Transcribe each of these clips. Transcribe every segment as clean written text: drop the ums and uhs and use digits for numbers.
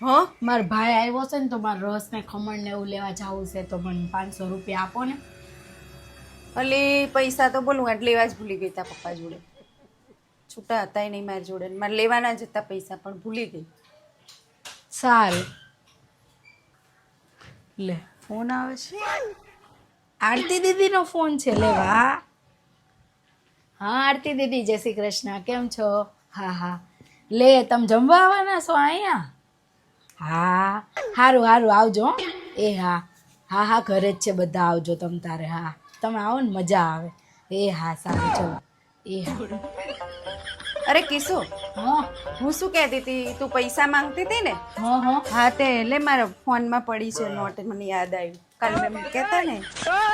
હા મારો ભાઈ આવ્યો છે ને તો મારે રસ ને ખમણ ને એવું લેવા જવું છે તો મને 500 રૂપિયા આપો ને. અલી પૈસા તો બોલું આટ લેવા જ ભૂલી ગઈ તા પપ્પા જોડે. છૂટા હતા નહીં મારી જોડે, મારે લેવાના જ હતા પૈસા પણ ભૂલી ગઈ. સારું લે, ફોન આવે છે. આરતી દીદીનો ફોન છે લેવા. હા આરતી દીદી, જય શ્રી કૃષ્ણ, કેમ છો? હા હા, લે તમે જમવા આવવાના છો અહીંયા? હા સારું સારું, આવજો હો. એ હા હા હા, ઘરે જ છે બધા, આવજો તમ તારે. હા તમે આવો ને મજા આવે. એ હા સારું, ચલો. એ હા. અરે કિશુ, હા હું શું કહેતી હતી, તું પૈસા માંગતી હતી ને? હા હા હા તે એટલે મારા ફોનમાં પડી છે નોટ, મને યાદ આવ્યું. કાલ મેં મૂક્યા હતા ને,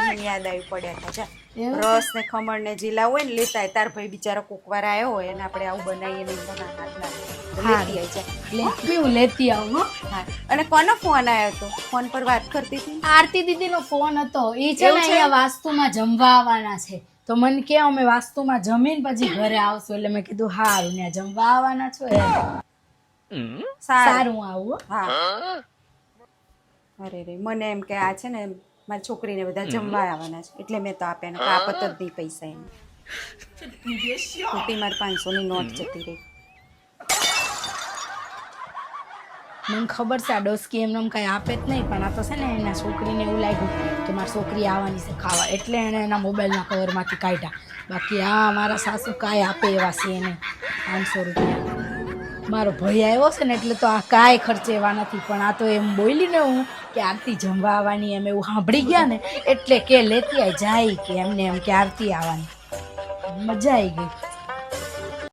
મને યાદ આવ્યું, પડ્યા હતા. જા એવું છે? રસ ને ખમણ ને જીલા હોય ને લેતા હોય. તાર ભાઈ બિચારો કોકવાર આવ્યો હોય અને આપણે આવું બનાવીએ ને એના હાથ લાગે તો લેતી આવી જા. હું લેતી આવું હો. હા, અને કોનો ફોન આવ્યો હતો? ફોન પર વાત કરતી હતી. આરતી દીદીનો ફોન હતો. એ છે ને એવું છે? અહીંયા વાસ્તુમાં જમવા આવવાના છે તો મને કે અમે વાસ્તુમાં જમીન પછી ઘરે આવશું, એટલે મેં કીધું હારું, ને જમવા આવવાના છો એમ. સારું હું આવું હો. હા. અરે રે, મને એમ કે આ છે ને મારી છોકરીને બધા જમવા આવવાના છે એટલે મેં તો આપ્યા ને આપત જ નહીં પૈસા એને. ખોટી મારી 500 ની નોટ જતી રહી. મને ખબર છે આ ડોસ્કી એમને એમ કાંઈ આપે જ નહીં, પણ આ તો છે ને એના છોકરીને એવું લાગ્યું કે મારી છોકરી આવવાની છે ખાવા, એટલે એણે એના મોબાઈલના કવરમાંથી કાઢ્યા. બાકી હા, મારા સાસુ કાંઈ આપે એવા છે એને 500 રૂપિયા. મારો ભાઈ આવ્યો છે ને એટલે તો આ કાંઈ ખર્ચે એવા નથી, પણ આ તો એમ બોલી ને હું કે આરતી જમવા આવવાની, એમ એવું સાંભળી ગયા ને એટલે કે લેતી આવી જાય કે એમને એમ કે આરતી આવવાની. મજા આવી ગઈ.